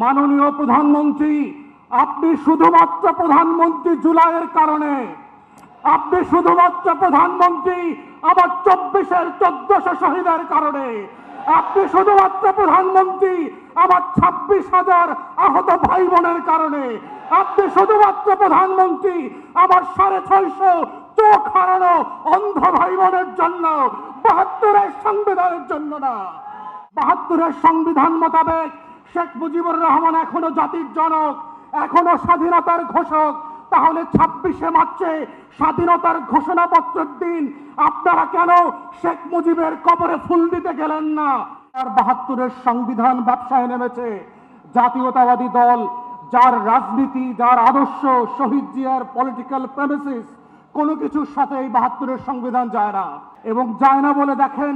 মাননীয় প্রধানমন্ত্রী, আপনি শুধুমাত্র প্রধানমন্ত্রী জুলাইয়ের কারণে, আপনি শুধুমাত্র প্রধানমন্ত্রী আবার 24-এর 1400 শহীদের কারণে, আপনি শুধুমাত্র প্রধানমন্ত্রী আবার 26,000 আহত ভাই বোনের কারণে, আপনি শুধুমাত্র প্রধানমন্ত্রী আবার 650 চোখ হারানো অন্ধ ভাই বোনের জন্য, 72-এর সংবিধানের জন্য না। 72-এর সংবিধান মোতাবেক শেখ মুজিবুর রহমান এখনো জাতির জনক, এখনো স্বাধীনতার ঘোষক। তাহলে 26শে মার্চে স্বাধীনতার ঘোষণাপত্রের দিন আপনারা কেন শেখ মুজিবের কবরে ফুল দিতে গেলেন না? আর 72-এর সংবিধান ব্যবসায় নেমেছে জাতীয়তাবাদী দল, যার রাজনীতি, যার আদর্শ, শহীদ জিয়ার পলিটিক্যাল প্রেমিসিস কোনো কিছুর সাথে এই 72-এর সংবিধান যায় না। এবং যায় না বলে দেখেন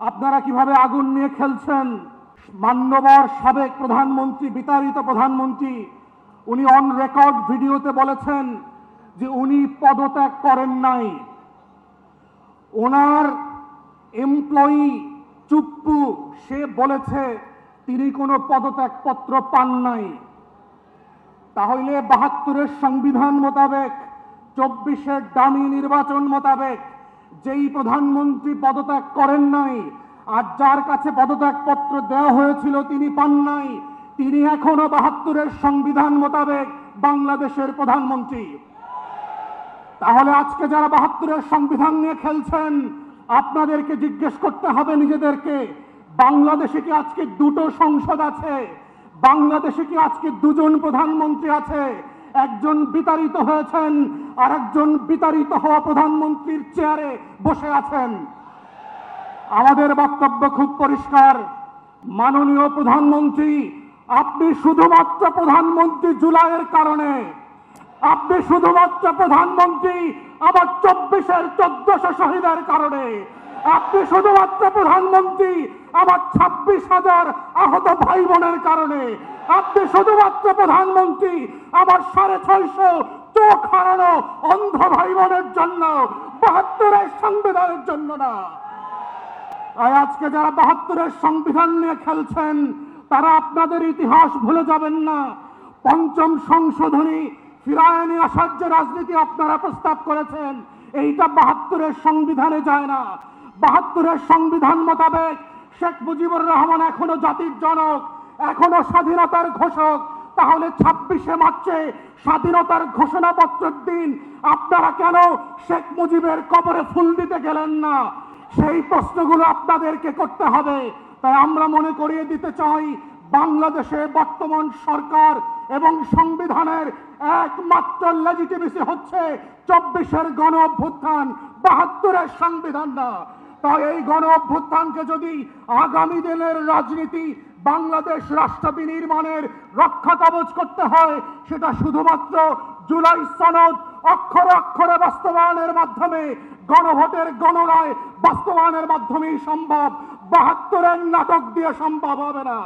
আপনারা কিভাবে আগুন নিয়ে খেলছেন। মান্যবর সাবেক প্রধানমন্ত্রী, বিতাড়িত প্রধানমন্ত্রী, উনি অন রেকর্ড ভিডিওতে বলেছেন যে উনি পদত্যাগ করেন নাই। ওনার এমপ্লয়ি চুপ্পু সে বলেছে তিনি কোনো পদত্যাগপত্র পান নাই। তাহলে 72-এর সংবিধান মোতাবেক, 24-এর ডামি নির্বাচন মোতাবেক যেই প্রধানমন্ত্রী পদত্যাগ করেন নাই আর যার কাছে পদত্যাগপত্র দেওয়া হয়েছিল তিনি পান নাই, তিনি এখনো 72-এর সংবিধান মোতাবেক বাংলাদেশের প্রধানমন্ত্রী। তাহলে আজকে যারা 72-এর সংবিধান নিয়ে খেলছেন, আপনাদেরকে জিজ্ঞেস করতে হবে নিজেদেরকে, বাংলাদেশে কি আজকে দুটো সংসদ আছে? বাংলাদেশে কি আজকে দুজন প্রধানমন্ত্রী আছে? একজন বিতাড়িত হয়েছেন আর একজন বিতাড়িত হওয়া প্রধানমন্ত্রীর চেয়ারে বসে আছেন। আমাদের বক্তব্য খুব পরিষ্কার, মাননীয় প্রধানমন্ত্রী, আপনি শুধুমাত্র প্রধানমন্ত্রী জুলাইয়ের কারণে, আপনি শুধুমাত্র প্রধানমন্ত্রী আবার 24-এর 1400 শহীদের কারণে, আপনি শুধুমাত্র প্রধানমন্ত্রী আবার 26,000 আহত ভাই বোনের কারণে, আপনি শুধুমাত্র প্রধানমন্ত্রী আবার 650 চোখ হারানো অন্ধ ভাই বোনের জন্য, 72-এর সংবিধানের জন্য না। আর আজকে যারা 72-এর সংবিধান নিয়ে খেলছেন তারা আপনাদের ইতিহাস ভুলে যাবেন না। পঞ্চম সংশোধনী ফিরায় নিয়ে আসার যে রাজনীতি আপনারা প্রস্তাব করেছেন, এইটা 72-এর সংবিধানে যায় না। 72-এর সংবিধান মোতাবেক শেখ মুজিবুর রহমান এখনো জাতির জনক, এখনো স্বাধীনতার ঘোষক। তাহলে 26শে মার্চে স্বাধীনতার ঘোষণাপত্রের দিন আপনারা কেন শেখ মুজিবের কবরে ফুল দিতে গেলেন না? সেই প্রশ্নগুলো আপনাদেরকে করতে হবে। তাই আমরা মনে করিয়ে দিতে চাই, বাংলাদেশে বর্তমান সরকার এবং সংবিধানের একমাত্র লেজিটিমেসি হচ্ছে 24-এর গণ অভ্যুত্থান, 72-এর সংবিধান না। তাই এই গণ অভ্যুত্থানকে যদি আগামী দিনের রাজনীতি, বাংলাদেশ রাষ্ট্র বিনির্মাণের রক্ষা কবচ করতে হয়, সেটা শুধুমাত্র জুলাই সনদ অক্ষরে অক্ষরে বাস্তবায়নের মাধ্যমে, গণভোটের গণরায় বাস্তবায়নের মাধ্যমেই সম্ভব। 72-এর নাটক দিয়ে সম্ভব হবে না।